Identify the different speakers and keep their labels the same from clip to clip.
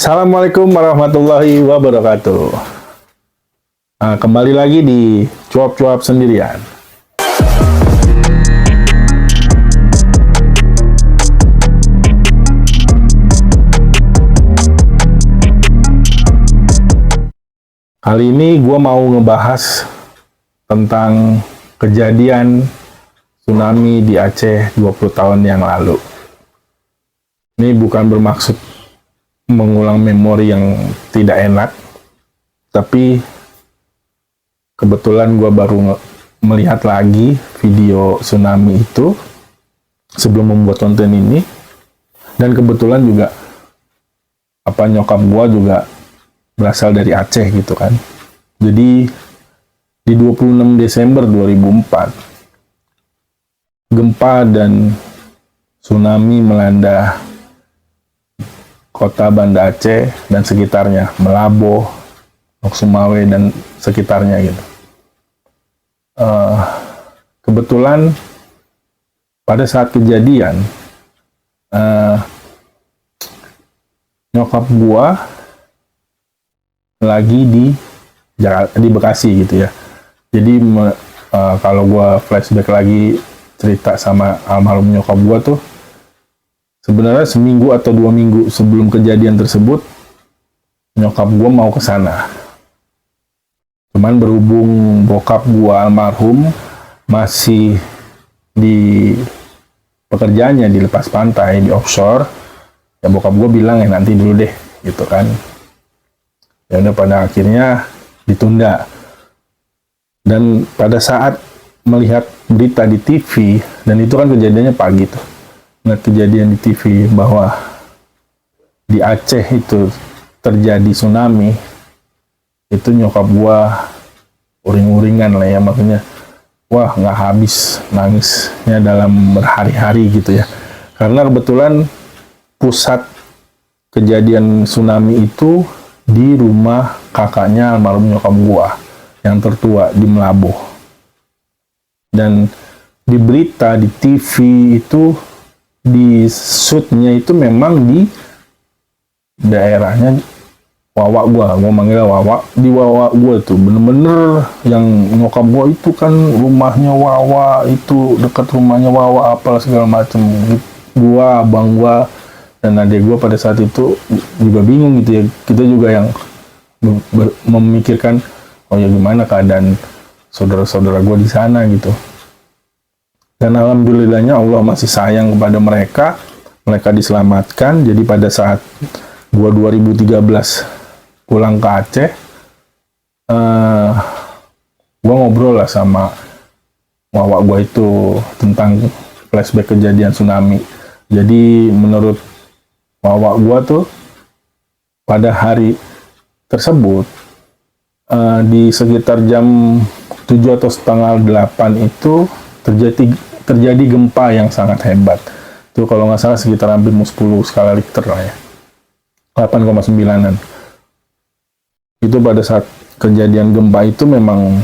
Speaker 1: Assalamualaikum warahmatullahi wabarakatuh. Nah, kembali lagi di cuap-cuap sendirian. Kali ini gue mau ngebahas tentang kejadian tsunami di Aceh 20 tahun yang lalu. Ini bukan bermaksud mengulang memori yang tidak enak, tapi kebetulan gue baru melihat lagi video tsunami itu sebelum membuat konten ini, dan kebetulan juga nyokap gue juga berasal dari Aceh gitu kan. Jadi di 26 Desember 2004 gempa dan tsunami melanda kota Banda Aceh dan sekitarnya, Melaboh, Lok Sumawe dan sekitarnya gitu. Kebetulan pada saat kejadian nyokap gua lagi di Bekasi gitu ya. Jadi kalau gua flashback lagi cerita sama almarhum nyokap gua tuh, sebenarnya seminggu atau 2 minggu sebelum kejadian tersebut, nyokap gue mau ke sana. Cuman berhubung bokap gue almarhum masih di pekerjaannya di lepas pantai, di offshore, ya bokap gue bilang ya nanti dulu deh, gitu kan. Ya udah, pada akhirnya ditunda. Dan pada saat melihat berita di TV, dan itu kan kejadiannya pagi tuh, kejadian di TV bahwa di Aceh itu terjadi tsunami, itu nyokap gua uring-uringan lah ya, maksudnya wah nggak habis nangisnya dalam berhari-hari gitu ya, karena kebetulan pusat kejadian tsunami itu di rumah kakaknya almarhum nyokap gua yang tertua di Melaboh. Dan di berita di TV itu, di shootnya itu memang di daerahnya Wawa gua manggilnya Wawa, di Wawa gua tuh bener-bener yang nyokap gua itu kan rumahnya Wawa, itu dekat rumahnya Wawa apalah segala macem. Gua, abang gua dan adik gua pada saat itu juga bingung gitu ya, kita juga yang memikirkan oh ya gimana keadaan saudara-saudara gua di sana gitu. Dan alhamdulillahnya Allah masih sayang kepada mereka. Mereka diselamatkan. Jadi pada saat gua 2013 pulang ke Aceh, gua ngobrol lah sama wawa gua itu tentang flashback kejadian tsunami. Jadi menurut wawa gua tuh, pada hari tersebut di sekitar jam 7 atau setengah 8 itu terjadi gempa yang sangat hebat. Itu kalau nggak salah sekitar hampir 10 skala Richter lah ya. 8,9-an. Itu pada saat kejadian gempa itu memang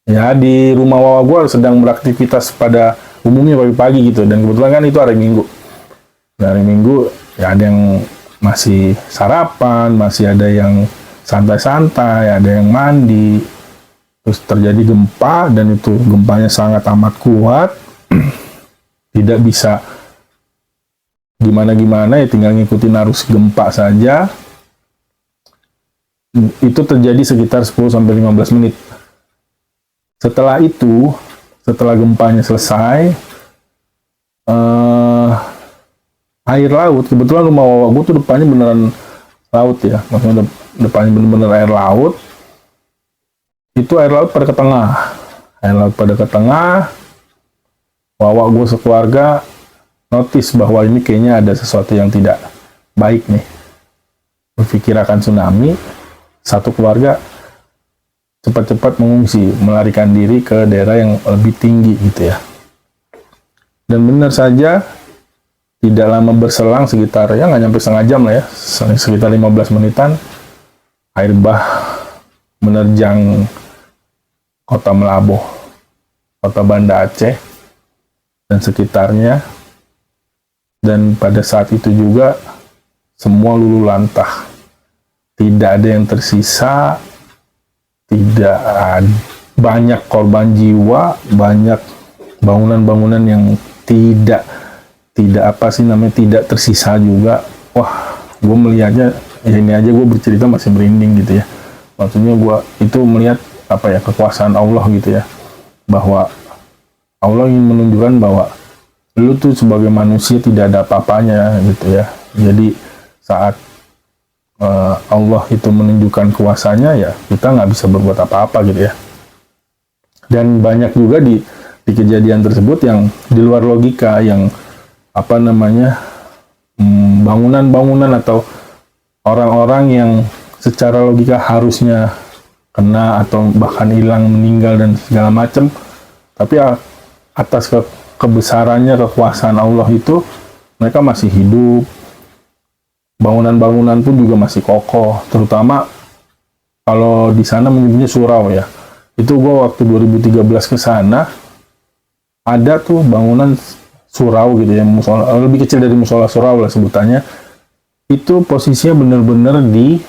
Speaker 1: ya di rumah wawa gue sedang beraktivitas pada umumnya pagi-pagi gitu. Dan kebetulan kan itu hari Minggu. Nah, hari Minggu ya ada yang masih sarapan, masih ada yang santai-santai, ada yang mandi. Terus terjadi gempa, dan itu gempanya sangat amat kuat. Tidak bisa gimana-gimana ya, tinggal ngikutin arus gempa saja. Itu terjadi sekitar 10-15 menit. Setelah itu, setelah gempanya selesai, air laut, kebetulan rumah wawa gue tuh depannya beneran laut ya, maksudnya depannya bener-bener air laut. Itu air laut pada ke tengah. Air laut pada ke tengah. Wawa gue sekeluarga notice bahwa ini kayaknya ada sesuatu yang tidak baik nih. Berpikir akan tsunami. Satu keluarga cepat-cepat mengungsi, melarikan diri ke daerah yang lebih tinggi gitu ya. Dan benar saja, tidak lama berselang, sekitar ya nggak nyampe setengah jam lah ya, sekitar 15 menitan, air bah menerjang kota Melaboh, kota Banda Aceh, dan sekitarnya. Dan pada saat itu juga semua luluh lantah, tidak ada yang tersisa, tidak banyak korban jiwa, banyak bangunan-bangunan yang tidak tidak tersisa juga. Wah, gue melihatnya ya ini aja gue bercerita masih merinding gitu ya. Maksudnya gue itu melihat kekuasaan Allah gitu ya, bahwa Allah ingin menunjukkan bahwa lu tuh sebagai manusia tidak ada apa-apanya gitu ya. Jadi saat Allah itu menunjukkan kuasanya, ya kita nggak bisa berbuat apa-apa gitu ya. Dan banyak juga di kejadian tersebut yang di luar logika, yang bangunan-bangunan atau orang-orang yang secara logika harusnya kena atau bahkan hilang, meninggal dan segala macam, tapi atas kebesarannya, kekuasaan Allah itu mereka masih hidup. Bangunan-bangunan pun juga masih kokoh, terutama kalau di sana menyebutnya surau ya. Itu gua waktu 2013 ke sana, ada tuh bangunan surau gitu ya, musola, lebih kecil dari musola surau lah sebutannya. Itu posisinya benar-benar di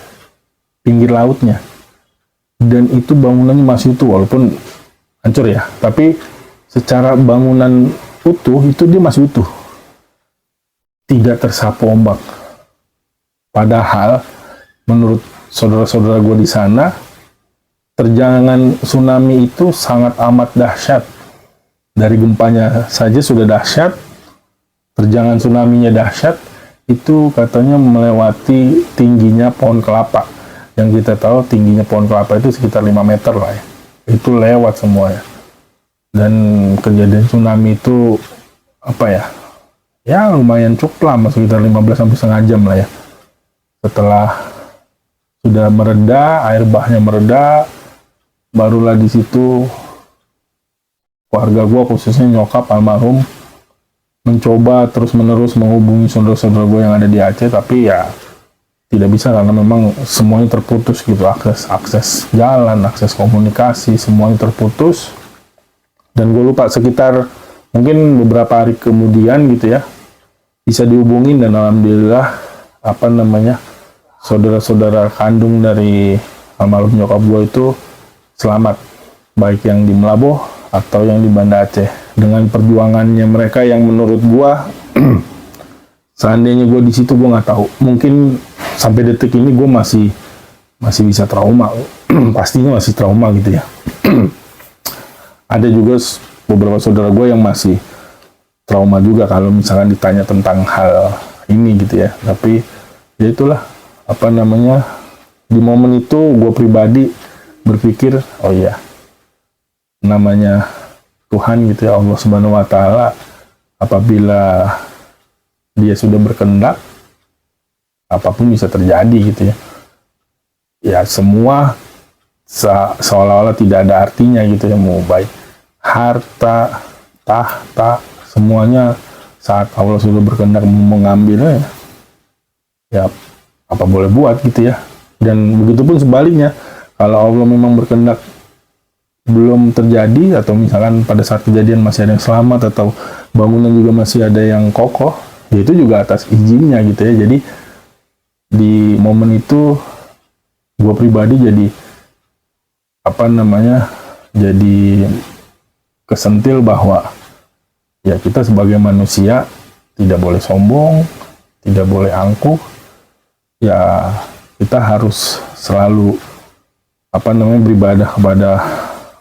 Speaker 1: pinggir lautnya. Dan itu bangunannya masih utuh, walaupun hancur ya. Tapi secara bangunan utuh, itu dia masih utuh. Tidak tersapu ombak. Padahal menurut saudara-saudara gue di sana, terjangan tsunami itu sangat amat dahsyat. Dari gempanya saja sudah dahsyat, terjangan tsunami-nya dahsyat, itu katanya melewati tingginya pohon kelapa. Yang kita tahu tingginya pohon kelapa itu sekitar 5 meter lah ya. Itu lewat semuanya. Dan kejadian tsunami itu ya lumayan cukup lama, sekitar 15 sampai setengah jam lah ya. Setelah sudah mereda, air bahnya mereda, barulah di situ keluarga gue, khususnya nyokap almarhum, mencoba terus-menerus menghubungi saudara-saudara gue yang ada di Aceh, tapi ya tidak bisa karena memang semuanya terputus gitu, akses jalan, akses komunikasi, semuanya terputus. Dan gue lupa, sekitar mungkin beberapa hari kemudian gitu ya, bisa dihubungin, dan alhamdulillah saudara-saudara kandung dari almarhum nyokap gue itu selamat, baik yang di Melaboh atau yang di Banda Aceh. Dengan perjuangannya mereka yang menurut gue seandainya gue di situ, gue nggak tahu, mungkin sampai detik ini gue masih bisa trauma. Pastinya masih trauma gitu ya. Ada juga beberapa saudara gue yang masih trauma juga kalau misalkan ditanya tentang hal ini gitu ya. Tapi ya itulah, di momen itu gue pribadi berpikir, oh iya, namanya Tuhan gitu ya, Allah Subhanahu wa Ta'ala, apabila Dia sudah berkehendak, apapun bisa terjadi gitu ya. Ya semua seolah-olah tidak ada artinya gitu ya, mau baik harta, tahta, semuanya saat Allah sudah berkehendak mengambilnya, ya apa boleh buat gitu ya. Dan begitupun sebaliknya, kalau Allah memang berkehendak belum terjadi, atau misalkan pada saat kejadian masih ada yang selamat, atau bangunan juga masih ada yang kokoh, ya itu juga atas izinnya gitu ya. Jadi di momen itu gue pribadi jadi jadi kesentil bahwa ya kita sebagai manusia tidak boleh sombong, tidak boleh angkuh. Ya kita harus selalu beribadah kepada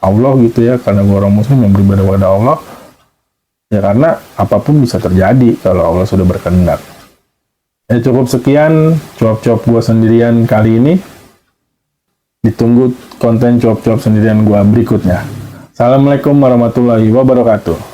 Speaker 1: Allah gitu ya, karena gue orang muslim yang beribadah kepada Allah ya, karena apapun bisa terjadi kalau Allah sudah berkehendak. Ya cukup sekian cuap-cuap gue sendirian kali ini. Ditunggu konten cuap-cuap sendirian gue berikutnya. Assalamualaikum warahmatullahi wabarakatuh.